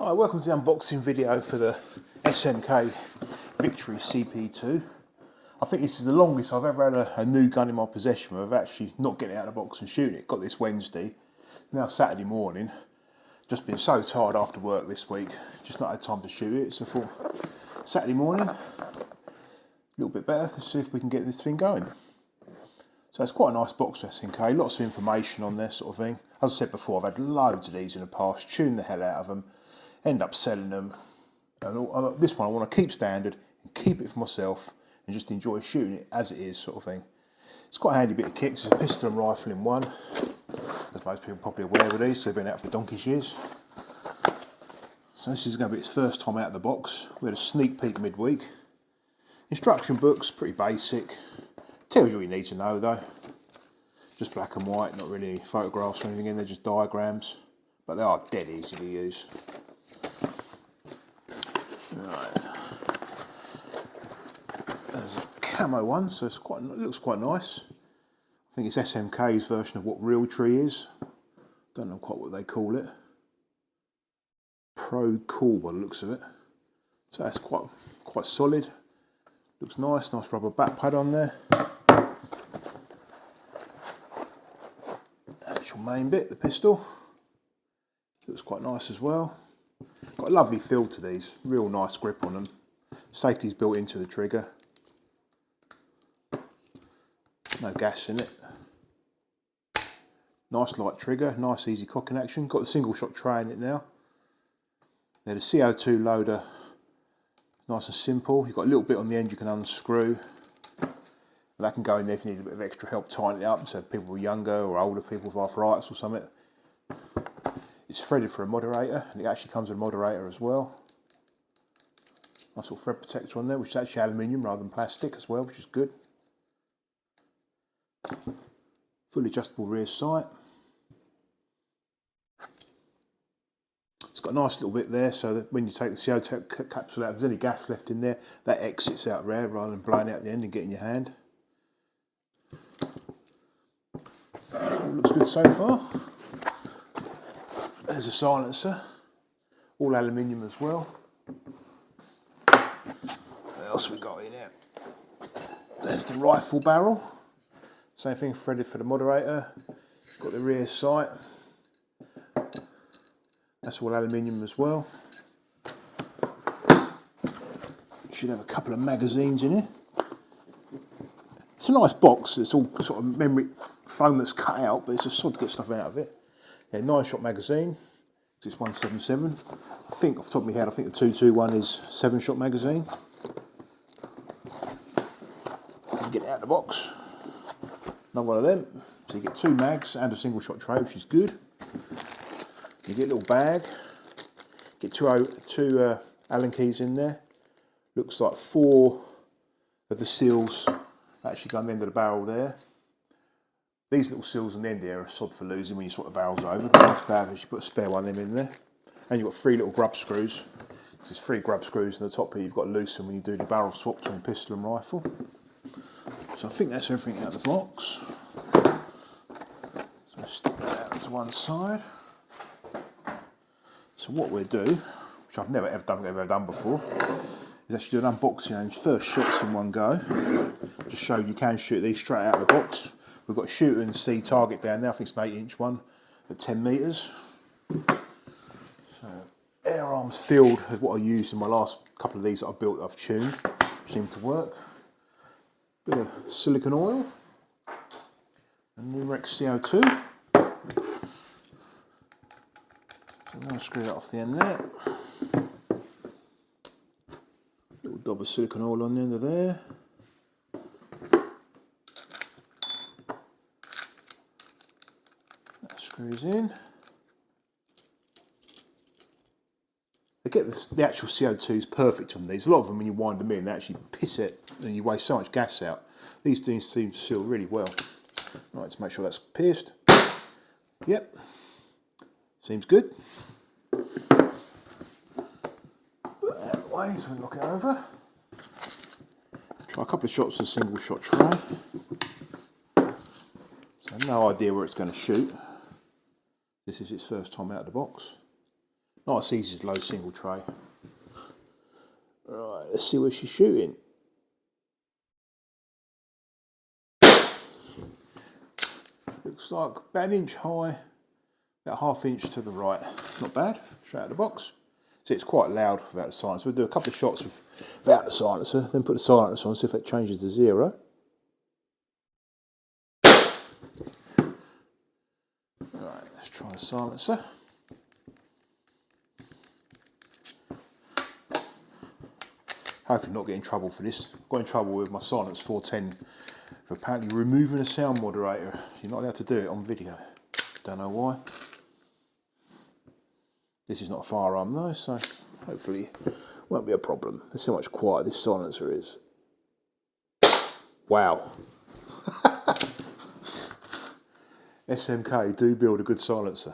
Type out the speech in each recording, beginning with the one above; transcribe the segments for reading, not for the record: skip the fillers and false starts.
Hi, welcome to the unboxing video for the SMK Victory CP2. I think this is the longest I've ever had a new gun in my possession of actually not getting it out of the box and shooting it. Got this Wednesday, now Saturday morning. Just been so tired after work this week, just not had time to shoot it. So I thought Saturday morning, a little bit better, let's see if we can get this thing going. So it's quite a nice box for SMK, lots of information on there sort of thing. As I said before, I've had loads of these in the past, tuned the hell out of them, end up selling them. And this one I want to keep standard and keep it for myself and just enjoy shooting it as it is sort of thing. It's quite a handy bit of kit, it's a pistol and rifle in one. As most people are probably aware of these, so they've been out for donkey's years. So this is going to be its first time out of the box. We had a sneak peek midweek. Instruction book's pretty basic. Tells you what you need to know though. Just black and white, not really any photographs or anything in there, just diagrams. But they are dead easy to use. Right. There's a camo one, so it looks quite nice. I think it's SMK's version of what Real Tree is. Don't know quite what they call it. Cool by the looks of it. So that's quite solid. Looks nice rubber back pad on there. Actual main bit, the pistol. Looks quite nice as well. Got a lovely feel to these, real nice grip on them. Safety's built into the trigger. No gas in it. Nice light trigger, nice easy cocking action. Got the single shot tray in it now. Now the CO2 loader, nice and simple. You've got a little bit on the end you can unscrew. That can go in there if you need a bit of extra help tying it up, so people younger or older people with arthritis or something. It's threaded for a moderator, and it actually comes with a moderator as well. Nice little thread protector on there, which is actually aluminium rather than plastic as well, which is good. Fully adjustable rear sight. It's got a nice little bit there, so that when you take the CO2 capsule out, if there's any gas left in there, that exits out there rather than blowing out the end and getting your hand. Looks good so far. There's a silencer, all aluminium as well. What else we got in here? There's the rifle barrel. Same thing, threaded for the moderator. Got the rear sight. That's all aluminium as well. Should have a couple of magazines in here. It's a nice box. It's all sort of memory foam that's cut out, but it's a sod to get stuff out of it. Yeah, 9-shot magazine. It's 177. I think off the top of my head, I think the Co2 one is 7-shot magazine. Get it out of the box. Another one of them. So you get 2 mags and a single shot tray, which is good. You get a little bag. Get two Allen keys in there. Looks like 4 of the seals actually go on the end of the barrel there. These little seals on the end there are sod for losing when you swap the barrels over. But after you put a spare one of them in there. And you've got 3 little grub screws. There's 3 grub screws in the top here you've got to loosen when you do the barrel swap between pistol and rifle. So I think that's everything out of the box. So I'll stick that out to one side. So what we'll do, which I've never ever done before, is actually do an unboxing and first shots in one go. Just show you can shoot these straight out of the box. We've got a shooter and see target down there. I think it's an 8-inch one at 10 metres. So air arms filled is what I used in my last couple of these that I built that I've tuned, which seem to work. Bit of silicone oil and Numerex CO2. So I'm going to screw that off the end there. Little dab of silicone oil on the end of there. That screws in. They get the actual CO2 is perfect on these. A lot of them, when you wind them in, they actually piss it and you waste so much gas out. These things seem to seal really well. Right, let's make sure that's pierced. Yep, seems good. Put that out of the way so we knock it over. Try a couple of shots of single shot tray. So no idea where it's going to shoot. This is its first time out of the box. Nice easy to load single tray. Right, let's see where she's shooting. Looks like about an inch high, about ½ inch to the right. Not bad, straight out of the box. See, it's quite loud without the silencer. We'll do a couple of shots without the silencer, then put the silencer on, see if it changes to 0. Right, let's try the silencer. Hopefully not get in trouble for this. Got in trouble with my Silence 410 for apparently removing a sound moderator. You're not allowed to do it on video. Don't know why. This is not a firearm though, so hopefully won't be a problem. Let's see how much quieter this silencer is. Wow. SMK do build a good silencer.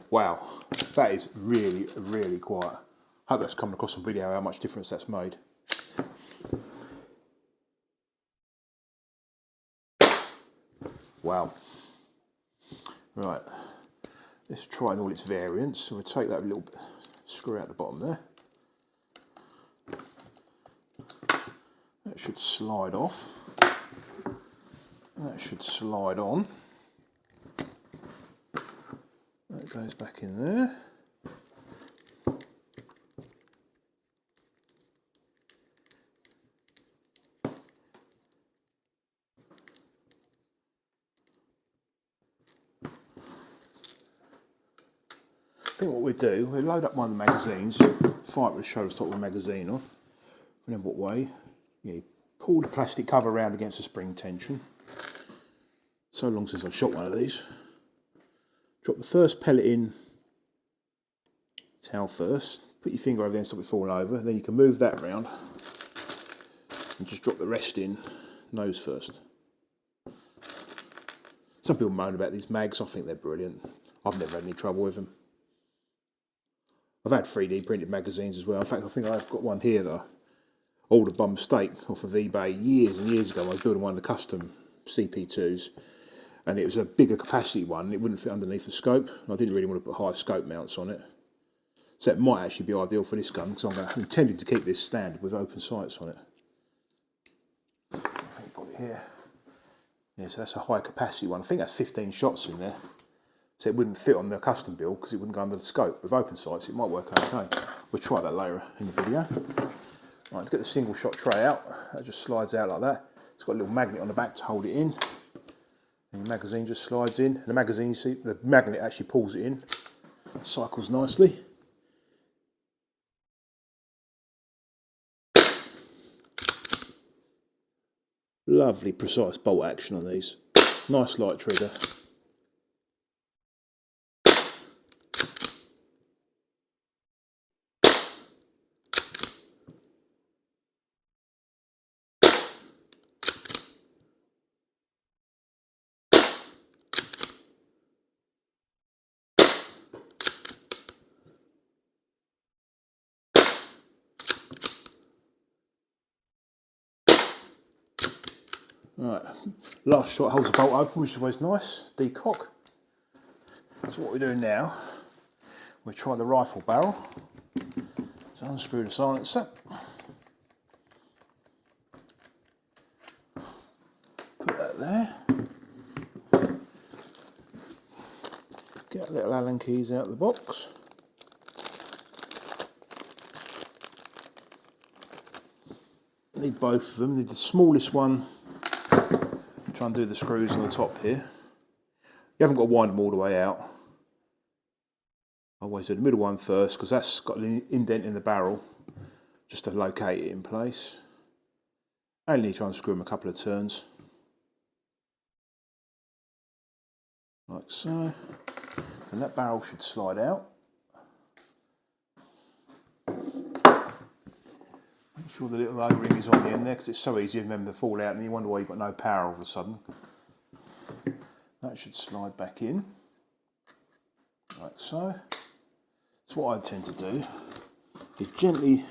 Wow, that is really, really quiet. Hope that's coming across on video how much difference that's made. Wow. Right, let's try in all its variants. So we'll take that little bit, screw out the bottom there. That should slide off. That should slide on. That goes back in there. I think what we do, we load up one of the magazines, fire it with the shoulder stop with the magazine on. Remember what way? You pull the plastic cover around against the spring tension. So long since I've shot one of these. Drop the first pellet in tail first. Put your finger over there and stop it falling over. Then you can move that round and just drop the rest in nose first. Some people moan about these mags. I think they're brilliant. I've never had any trouble with them. I've had 3D printed magazines as well. In fact, I think I've got one here though. Ordered by mistake off of eBay years and years ago. I was building one of the custom CP2s, and it was a bigger capacity one. It wouldn't fit underneath the scope. I didn't really want to put high scope mounts on it, so it might actually be ideal for this gun because I'm intending to keep this standard with open sights on it. I think I've got it here. Yeah, so that's a high capacity one. I think that's 15 shots in there. So it wouldn't fit on the custom build because it wouldn't go under the scope. With open sights, it might work okay. We'll try that later in the video. Right, let's get the single shot tray out. That just slides out like that. It's got a little magnet on the back to hold it in. And the magazine just slides in. And the magazine, you see, the magnet actually pulls it in. Cycles nicely. Lovely precise bolt action on these. Nice light trigger. Right, last shot holds the bolt open, which is always nice. Decock. So what we're doing now, we'll try the rifle barrel. So unscrew the silencer. Put that there. Get little Allen keys out of the box. Need both of them. Need the smallest one. Try and do the screws on the top here. You haven't got to wind them all the way out. I always do the middle one first because that's got an indent in the barrel just to locate it in place. Only need to unscrew them a couple of turns. Like so. And that barrel should slide out. Make sure the little O-ring is on the end there because it's so easy for them to fall out and you wonder why you've got no power all of a sudden. That should slide back in, like so. So what I tend to do is gently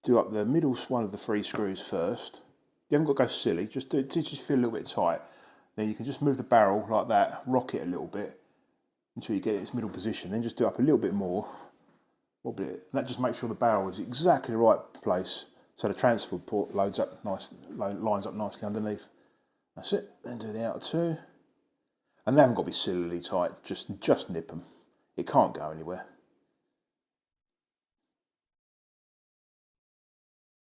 do up the middle one of the 3 screws first, You haven't got to go silly, just do it, just feel a little bit tight. Then you can just move the barrel like that, rock it a little bit until you get its middle position, then just do it up a little bit more, wobble it. And that just makes sure the barrel is exactly the right place so the transfer port lines up nicely underneath. That's it, then do the outer two. And they haven't got to be sillily tight, just nip them. It can't go anywhere.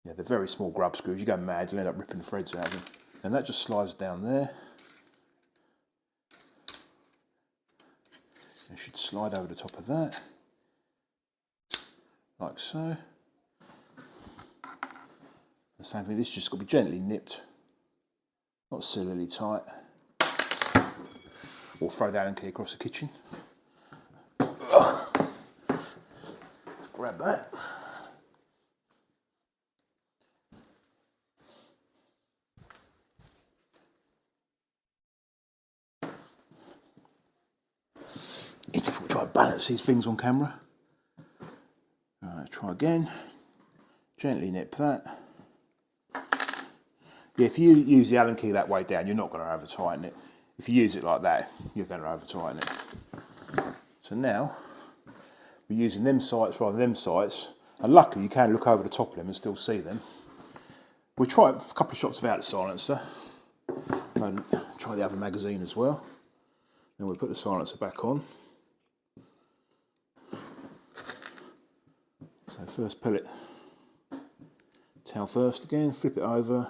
Yeah, they're very small grub screws. You go mad, you'll end up ripping the threads out of them. And that just slides down there. It should slide over the top of that, like so. The same thing, this just got to be gently nipped, not sillily tight. Or throw the Allen key across the kitchen. Let's grab that. It's difficult to try to balance these things on camera. Alright, try again. Gently nip that. Yeah, if you use the Allen key that way down, you're not going to over tighten it. If you use it like that, you're going to over tighten it. So now, we're using them sights rather than them sights. And luckily you can look over the top of them and still see them. We'll try a couple of shots without the silencer. And try the other magazine as well. Then we'll put the silencer back on. So first pellet, tail first again, flip it over.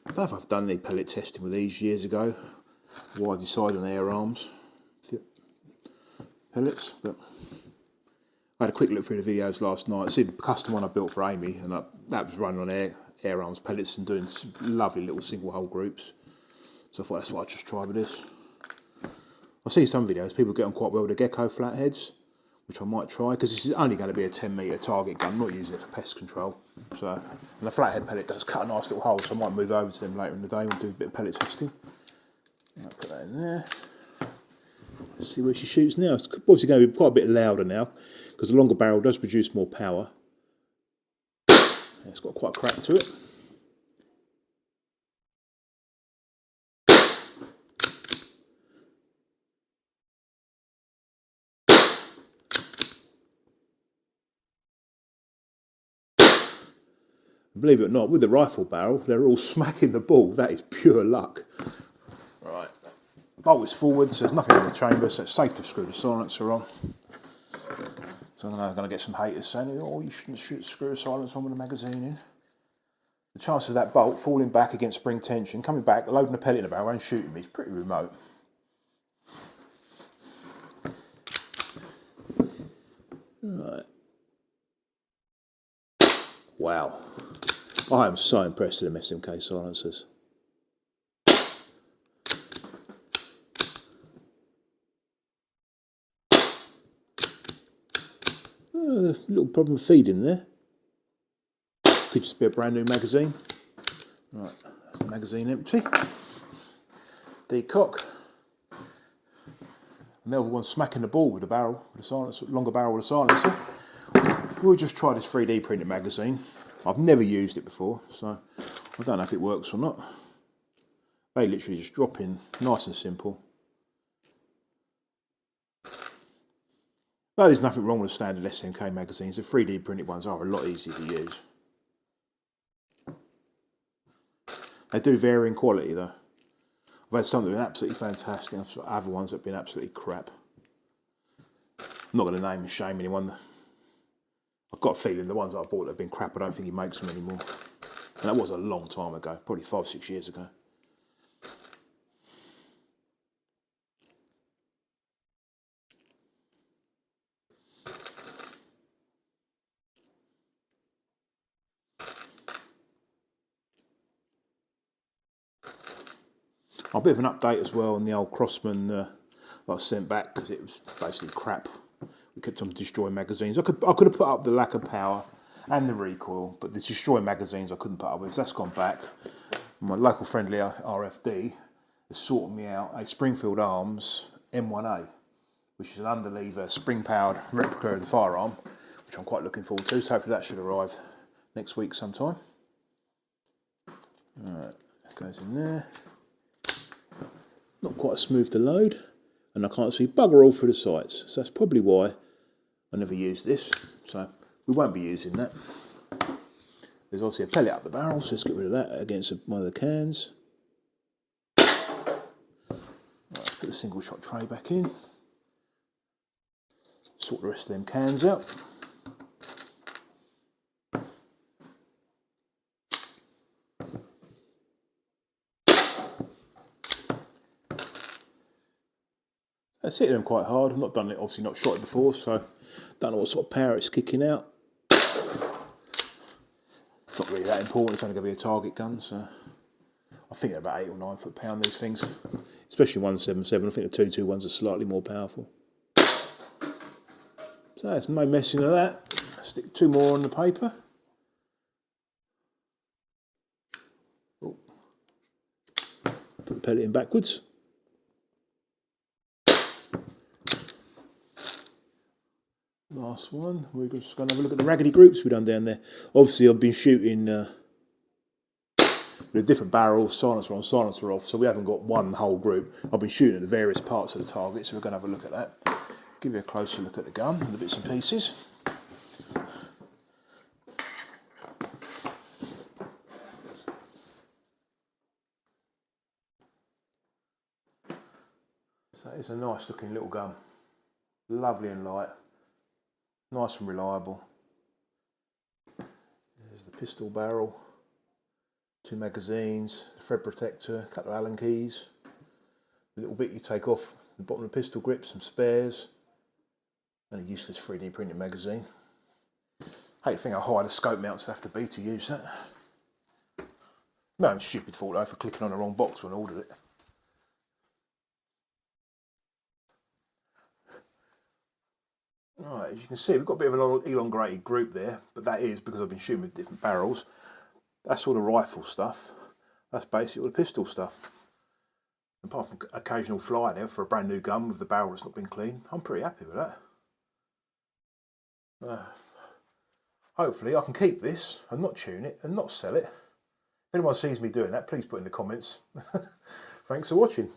I don't know if I've done any pellet testing with these years ago, why I decided on air arms pellets, but I had a quick look through the videos last night. I see the custom one I built for Amy, and that was running on air arms pellets and doing lovely little single hole groups. So I thought that's what I'd just try with this. I see some videos, people get on quite well with the gecko flatheads, which I might try, because this is only going to be a 10-metre target gun, I'm not using it for pest control. So, and the flathead pellet does cut a nice little hole, so I might move over to them later in the day and do a bit of pellet testing. I'll put that in there. Let's see where she shoots now. It's obviously going to be quite a bit louder now, because the longer barrel does produce more power. It's got quite a crack to it. Believe it or not, with the rifle barrel, they're all smacking the ball. That is pure luck. Right, bolt is forward, so there's nothing in the chamber, so it's safe to screw the silencer on. So I'm going to get some haters saying, oh, you shouldn't screw a silencer on with a magazine in. The chances of that bolt falling back against spring tension, coming back, loading a pellet in the barrel and shooting me is pretty remote. Right. Wow. I am so impressed with them SMK silencers. A little problem feeding there. Could just be a brand new magazine. Right, that's the magazine empty. Decock. And the other one smacking the ball with the barrel, with the silencer, longer barrel with the silencer. We'll just try this 3D printed magazine. I've never used it before, so I don't know if it works or not. They literally just drop in, nice and simple. Though there's nothing wrong with standard SMK magazines, the 3D printed ones are a lot easier to use. They do vary in quality though. I've had some that have been absolutely fantastic, and other ones that have been absolutely crap. I'm not going to name and shame anyone. I've got a feeling the ones that I bought that have been crap, I don't think he makes them anymore. And that was a long time ago, probably 5-6 years ago. A bit of an update as well on the old Crossman that I sent back, because it was basically crap. We kept on destroying magazines. I could have put up the lack of power and the recoil, but the destroying magazines I couldn't put up with. So that's gone back. My local friendly RFD has sorted me out a Springfield Arms M1A, which is an underlever spring-powered replica of the firearm, which I'm quite looking forward to. So hopefully that should arrive next week sometime. Alright, that goes in there. Not quite smooth to load, and I can't see bugger all through the sights. So that's probably why I never used this. So we won't be using that. There's obviously a pellet up the barrel, so let's get rid of that against one of the cans. Right, put the single shot tray back in. Sort the rest of them cans out. That's hitting them quite hard. I've not done it, obviously not shot it before, so don't know what sort of power it's kicking out. Not really that important, it's only going to be a target gun, so I think they're about 8 or 9 foot-pound, these things. Especially 177, I think the Co2 ones are slightly more powerful. So there's no messing of that. Stick 2 more on the paper. Oh. Put the pellet in backwards. Last one. We're just going to have a look at the raggedy groups we've done down there. Obviously, I've been shooting with a different barrel, silencer on, silencer off, so we haven't got one whole group. I've been shooting at the various parts of the target, so we're going to have a look at that. Give you a closer look at the gun and the bits and pieces. So it's a nice looking little gun. Lovely and light. Nice and reliable. There's the pistol barrel, 2 magazines, thread protector, a couple of Allen keys, the little bit you take off the bottom of the pistol grip, some spares, and a useless 3D printed magazine. Hate to think how high the scope mounts have to be to use that. No, stupid fault though for clicking on the wrong box when I ordered it. Right, as you can see, we've got a bit of an elongated group there, but that is because I've been shooting with different barrels. That's all the rifle stuff. That's basically all the pistol stuff. Apart from occasional fly there for a brand new gun with the barrel that's not been cleaned, I'm pretty happy with that. Hopefully I can keep this and not tune it and not sell it. If anyone sees me doing that, please put in the comments. Thanks for watching.